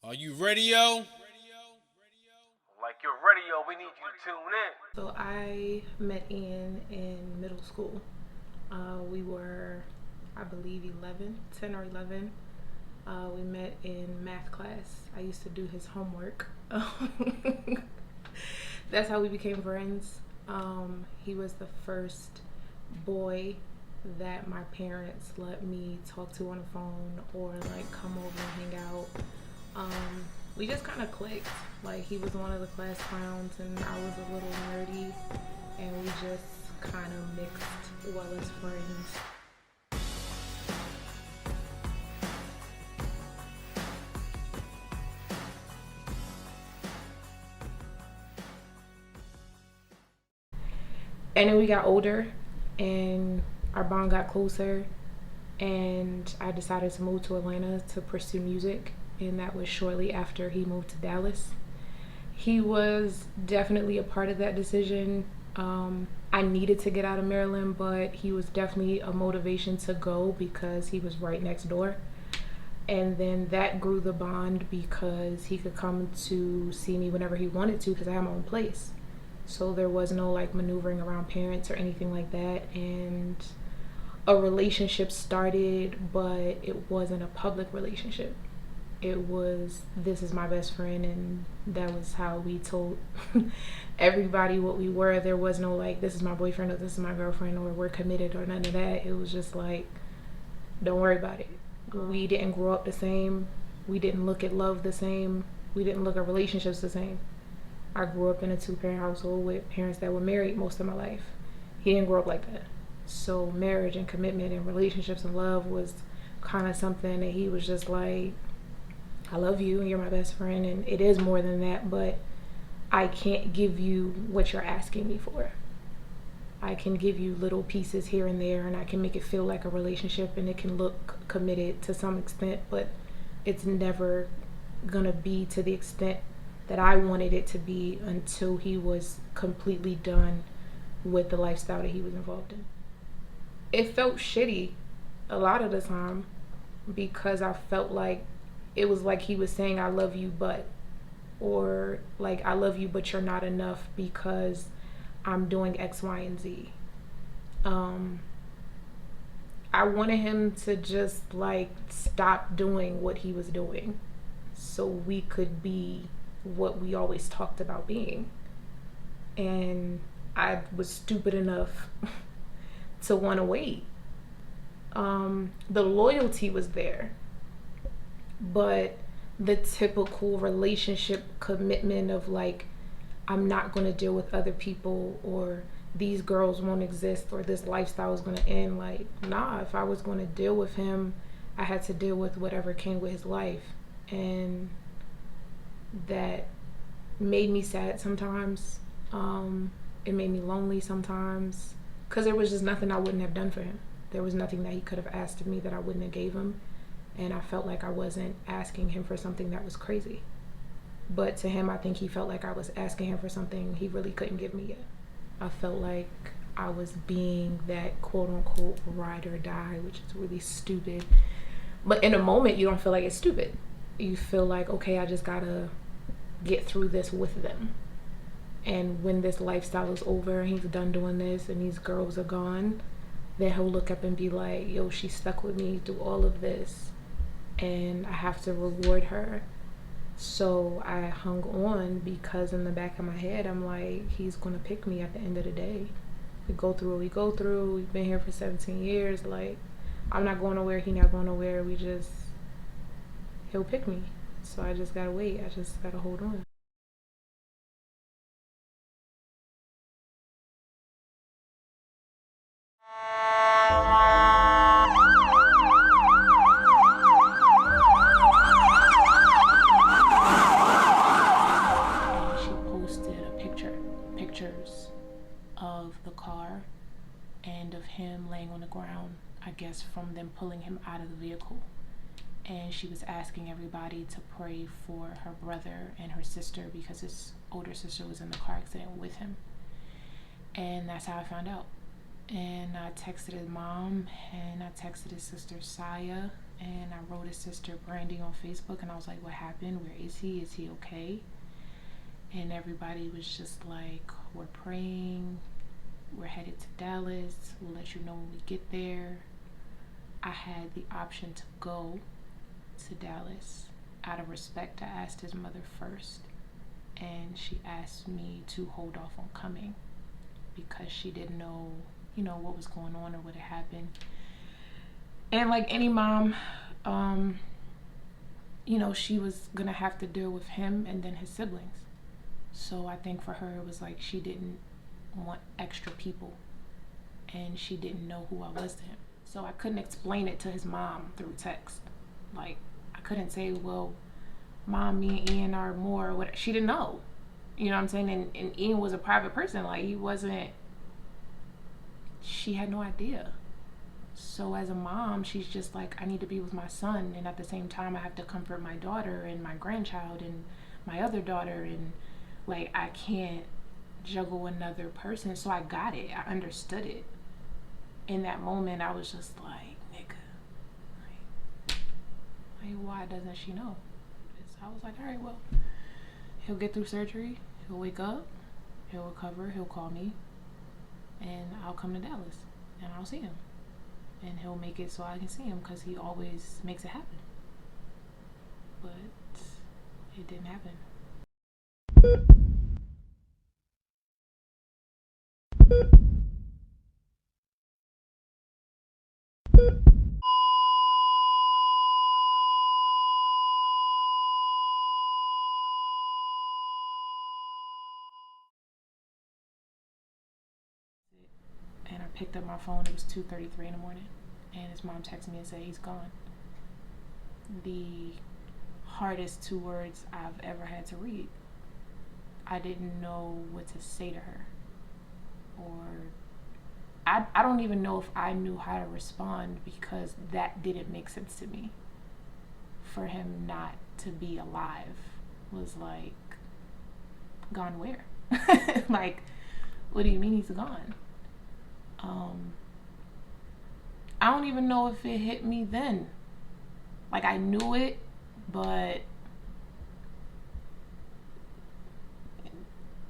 Are you ready, yo? Like your radio, we need you to tune in. So I met Ian in middle school. We were, I believe, 11, 10 or 11. We met in math class. I used to do his homework. That's how we became friends. He was the first boy that my parents let me talk to on the phone or like come over and hang out. We just kind of clicked. Like he was one of the class clowns and I was a little nerdy, and we just kind of mixed well as friends. And then we got older and our bond got closer, and I decided to move to Atlanta to pursue music, and that was shortly after he moved to Dallas. He was definitely a part of that decision. I needed to get out of Maryland, but he was definitely a motivation to go because he was right next door. And then that grew the bond because he could come to see me whenever he wanted to because I had my own place. So there was no like maneuvering around parents or anything like that. And a relationship started, but it wasn't a public relationship. It was, this is my best friend, and that was how we told everybody what we were. There was no like, this is my boyfriend or this is my girlfriend or we're committed or none of that. It was just like, don't worry about it. We didn't grow up the same. We didn't look at love the same. We didn't look at relationships the same. I grew up in a two-parent household with parents that were married most of my life. He didn't grow up like that. So marriage and commitment and relationships and love was kind of something that he was just like, I love you and you're my best friend, and it is more than that, but I can't give you what you're asking me for. I can give you little pieces here and there, and I can make it feel like a relationship and it can look committed to some extent, but it's never gonna be to the extent that I wanted it to be until he was completely done with the lifestyle that he was involved in. It felt shitty a lot of the time because I felt like it was like he was saying, I love you, but, or like, I love you, but you're not enough because I'm doing X, Y, and Z. Um, I wanted him to just like stop doing what he was doing so we could be what we always talked about being. And I was stupid enough to want to wait. The loyalty was there, but the typical relationship commitment of like, I'm not going to deal with other people, or these girls won't exist, or this lifestyle is going to end. Like, nah, if I was going to deal with him, I had to deal with whatever came with his life. And that made me sad sometimes. It made me lonely sometimes because there was just nothing I wouldn't have done for him. There was nothing that he could have asked of me that I wouldn't have gave him, and I felt like I wasn't asking him for something that was crazy. But to him, I think he felt like I was asking him for something he really couldn't give me yet. I felt like I was being that quote unquote ride or die, which is really stupid. But in a moment, you don't feel like it's stupid. You feel like, okay, I just gotta get through this with them. And when this lifestyle is over and he's done doing this and these girls are gone, then he'll look up and be like, yo, she stuck with me through all of this and I have to reward her. So I hung on because in the back of my head, I'm like, he's gonna pick me at the end of the day. We go through what we go through. We've been here for 17 years. Like, I'm not going nowhere. He's not going nowhere. He'll pick me. So I just gotta wait. I just gotta hold on. And she posted pictures of the car and of him laying on the ground, I guess from them pulling him out of the vehicle. And she was asking everybody to pray for her brother and her sister because his older sister was in the car accident with him. And that's how I found out. And I texted his mom and I texted his sister Saya, And I wrote his sister Brandy on Facebook, and I was like, what happened? Where is he? Is he okay? And everybody was just like, we're praying. We're headed to Dallas. We'll let you know when we get there. I had the option to go to Dallas. Out of respect, I asked his mother first, and she asked me to hold off on coming because she didn't know, what was going on or what had happened. And like any mom, she was gonna have to deal with him and then his siblings. So I think for her, it was like she didn't want extra people, and she didn't know who I was to him. So I couldn't explain it to his mom through text. Like, I couldn't say, well, Mom, me and Ian are more, or what. She didn't know. You know what I'm saying? And Ian was a private person. Like, she had no idea. So as a mom, she's just like, I need to be with my son, and at the same time I have to comfort my daughter and my grandchild and my other daughter, and like I can't juggle another person. So I got it. I understood it. In that moment I was just like, nigga, like why doesn't she know? So I was like, all right, well, he'll get through surgery, he'll wake up, he'll recover, he'll call me, and I'll come to Dallas and I'll see him. And he'll make it so I can see him, because he always makes it happen. But it didn't happen. And I picked up my phone. It was 2:33 in the morning, and his mom texted me and said he's gone. The hardest 2 words I've ever had to read. I didn't know what to say to her, or I don't even know if I knew how to respond, because that didn't make sense to me. For him not to be alive was like, gone where? Like, what do you mean he's gone? I don't even know if it hit me then. Like, I knew it, but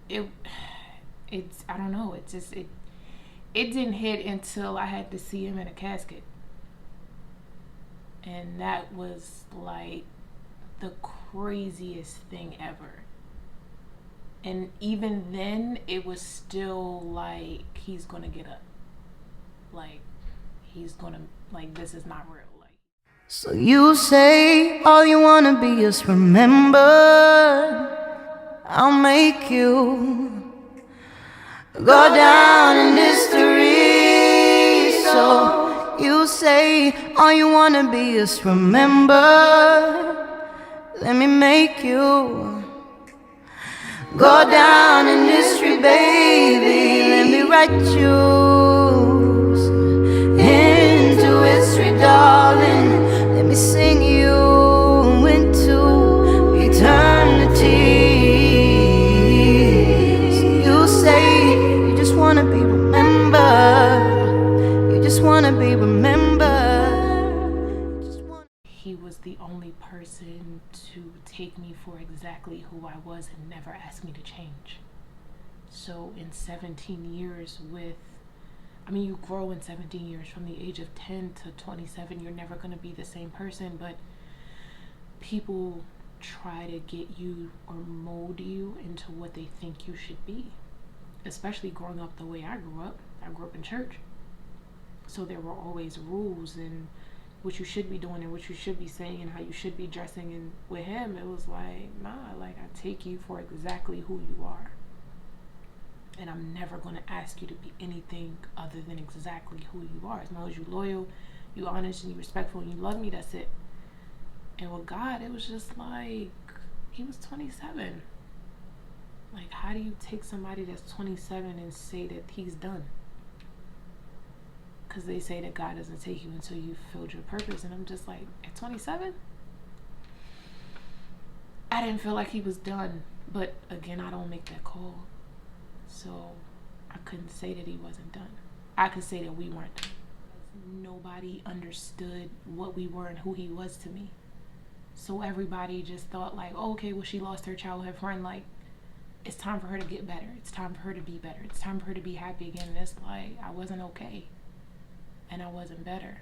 it's I don't know. It didn't hit until I had to see him in a casket, and that was like the craziest thing ever. And even then, it was still like, he's gonna get up. Like, he's gonna, like, this is not real. Like, so you say all you wanna be is remembered. I'll make you go down in history. So you say all you wanna be is remembered. Let me make you go down in history, baby. Let me write you into history, darling. Let me sing you into eternity. So you say you just wanna be remembered. You just wanna be remembered. he was the only person to take me for exactly who I was and never ask me to change. So in 17 years you grow in 17 years. From the age of 10 to 27, you're never going to be the same person, but people try to get you or mold you into what they think you should be. Especially growing up the way I grew up. I grew up in church. So there were always rules and what you should be doing and what you should be saying and how you should be dressing. And with him, it was like, nah, like, I take you for exactly who you are. And I'm never going to ask you to be anything other than exactly who you are. As long as you're loyal, you're honest, and you're respectful, and you love me, that's it. And with God, it was just like, he was 27. Like, how do you take somebody that's 27 and say that he's done? Because they say that God doesn't take you until you've filled your purpose. And I'm just like, at 27? I didn't feel like he was done. But again, I don't make that call. So I couldn't say that he wasn't done. I could say that we weren't done. nobody understood what we were and who he was to me. So everybody just thought like, oh, okay, well, she lost her childhood friend. Like, it's time for her to get better. It's time for her to be better. It's time for her to be happy again. And it's like, I wasn't okay. And I wasn't better.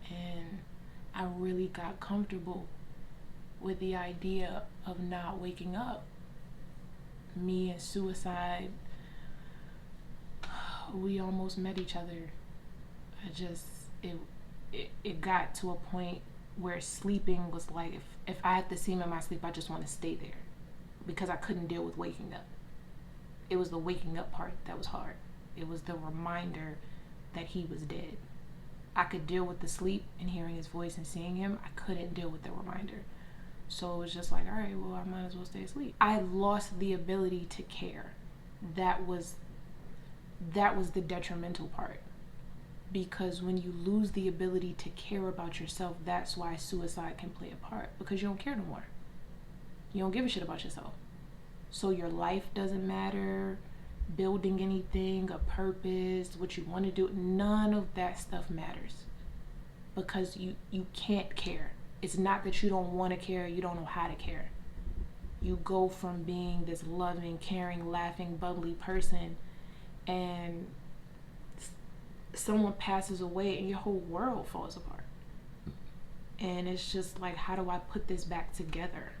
And I really got comfortable with the idea of not waking up. Me and suicide, we almost met each other. It got to a point where sleeping was like, if I had to see him in my sleep, I just want to stay there because I couldn't deal with waking up. It was the waking up part that was hard. It was the reminder that he was dead. I could deal with the sleep and hearing his voice and seeing him. I couldn't deal with the reminder. So it was just like, all right, well, I might as well stay asleep. I lost the ability to care. That was the detrimental part. Because when you lose the ability to care about yourself, that's why suicide can play a part. Because you don't care no more. You don't give a shit about yourself. So your life doesn't matter, building anything, a purpose, what you want to do, none of that stuff matters. Because you can't care. It's not that you don't want to care, you don't know how to care. You go from being this loving, caring, laughing, bubbly person, and someone passes away and your whole world falls apart. And it's just like, how do I put this back together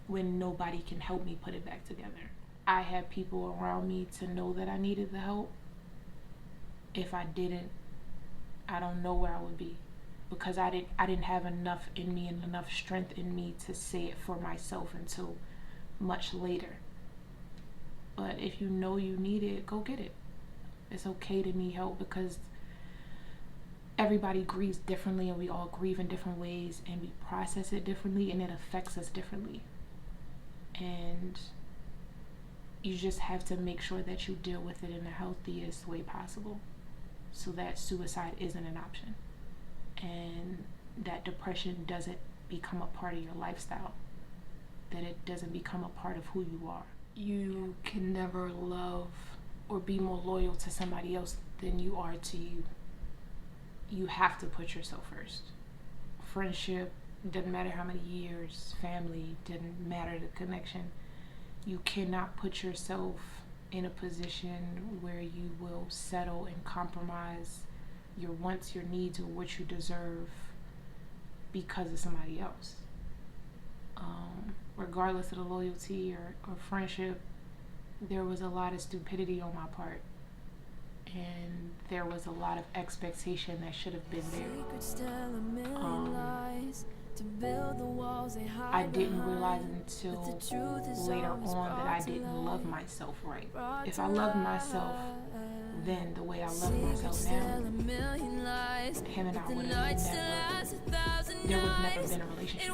when nobody can help me put it back together? I had people around me to know that I needed the help. If I didn't, I don't know where I would be. Because I didn't have enough in me and enough strength in me to say it for myself until much later. But if you know you need it, go get it. It's okay to need help because everybody grieves differently and we all grieve in different ways and we process it differently and it affects us differently. And you just have to make sure that you deal with it in the healthiest way possible so that suicide isn't an option. And that depression doesn't become a part of your lifestyle, that it doesn't become a part of who you are. You can never love or be more loyal to somebody else than you are to you. You have to put yourself first. Friendship, doesn't matter how many years, family, doesn't matter the connection. You cannot put yourself in a position where you will settle and compromise your wants, your needs, or what you deserve because of somebody else. Regardless of the loyalty or friendship, there was a lot of stupidity on my part. And there was a lot of expectation that should have been there. I didn't realize until later on that I didn't love myself right. If I loved myself then the way I love myself now, him and I would have never, there would have never been a relationship.